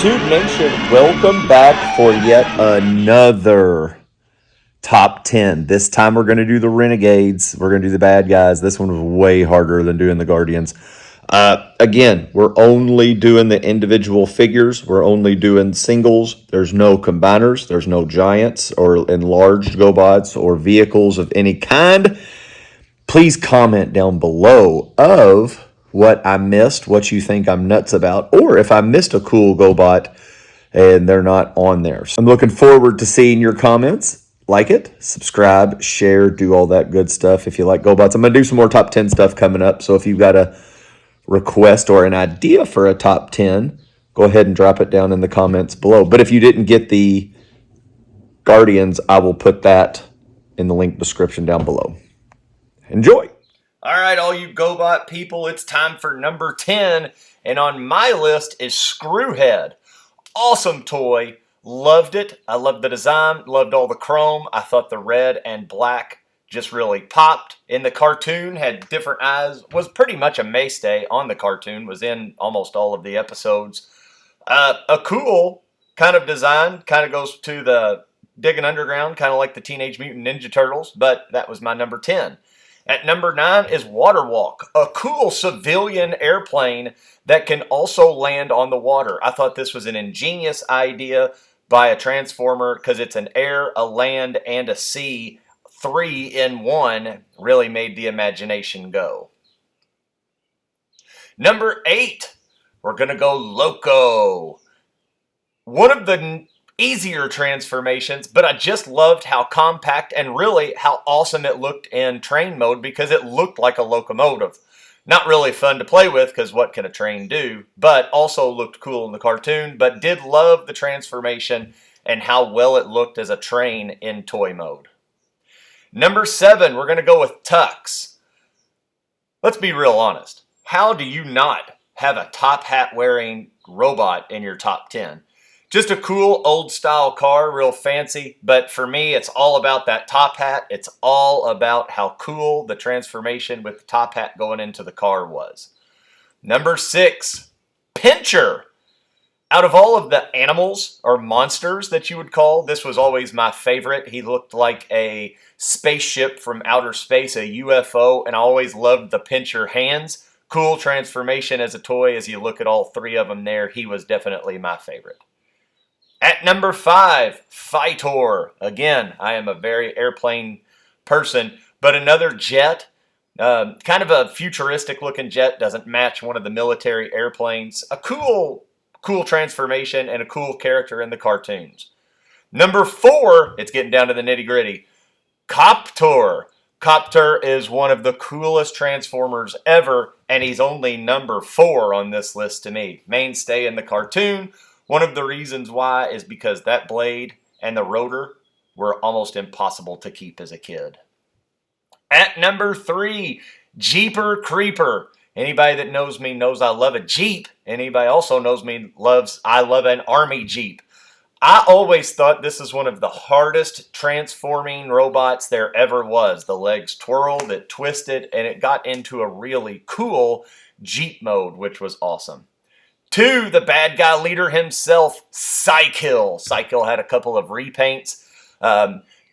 YouTube Nation, welcome back for yet another top 10. This time we're going to do the Renegades. We're going to do the bad guys. This one was way harder than doing the Guardians. Again, we're only doing the individual figures. We're only doing singles. There's no combiners. There's no giants or enlarged Gobots or vehicles of any kind. Please comment down below of what I missed, what you think I'm nuts about, or if I missed a cool GoBot and they're not on there. So I'm looking forward to seeing your comments. Like it, subscribe, share, do all that good stuff if you like GoBots. I'm going to do some more top 10 stuff coming up, so if you've got a request or an idea for a top 10, go ahead and drop it down in the comments below. But if you didn't get the Guardians, I will put that in the link description down below. Enjoy! All right, all you GoBot people, it's time for number 10. And on my list is Screwhead. Awesome toy. Loved it. I loved the design. Loved all the chrome. I thought the red and black just really popped. In the cartoon, had different eyes. Was pretty much a mainstay on the cartoon. Was in almost all of the episodes. A cool kind of design. Kind of goes to the digging underground, kind of like the Teenage Mutant Ninja Turtles. But that was my number 10. At number 9 is Waterwalk, a cool civilian airplane that can also land on the water. I thought this was an ingenious idea by a Transformer because it's an air, a land, and a sea. 3 in 1 really made the imagination go. Number 8, we're going to go Loco. One of the easier transformations, but I just loved how compact and really how awesome it looked in train mode because it looked like a locomotive. Not really fun to play with because what can a train do, but also looked cool in the cartoon, but did love the transformation and how well it looked as a train in toy mode. Number 7, we're going to go with Tux. Let's be real honest. How do you not have a top hat wearing robot in your top 10? Just a cool old style car, real fancy, but for me it's all about that top hat. It's all about how cool the transformation with the top hat going into the car was. Number 6, Pincher. Out of all of the animals or monsters that you would call, this was always my favorite. He looked like a spaceship from outer space, a UFO, and I always loved the Pincher hands. Cool transformation as a toy. As you look at all 3 of them there, he was definitely my favorite. At number 5, Fightor. Again, I am a very airplane person, but another jet, kind of a futuristic looking jet, doesn't match one of the military airplanes. A cool transformation and a cool character in the cartoons. Number 4, it's getting down to the nitty gritty, Copter. Copter is one of the coolest Transformers ever, and he's only number 4 on this list to me. Mainstay in the cartoon. One of the reasons why is because that blade and the rotor were almost impossible to keep as a kid. At number 3, Jeeper Creeper. Anybody that knows me knows I love a Jeep. Anybody also knows me I love an Army Jeep. I always thought this is one of the hardest transforming robots there ever was. The legs twirled, it twisted, and it got into a really cool Jeep mode, which was awesome. 2, the bad guy leader himself, Psykill. Psykill had a couple of repaints,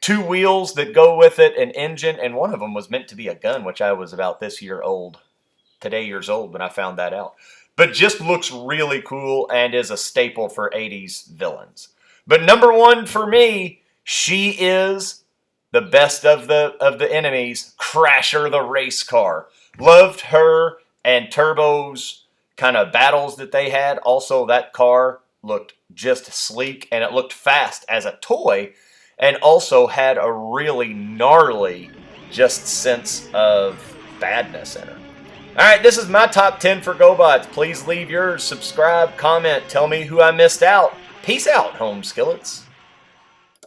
2 wheels that go with it, an engine, and one of them was meant to be a gun, which I was about today years old when I found that out. But just looks really cool and is a staple for 80s villains. But number 1 for me, she is the best of the enemies, Crasher the race car. Loved her and Turbo's kind of battles that they had. Also, that car looked just sleek and it looked fast as a toy and also had a really gnarly just sense of badness in her. All right, this is my top 10 for GoBots. Please leave yours, subscribe, comment, tell me who I missed out. Peace out, home skillets.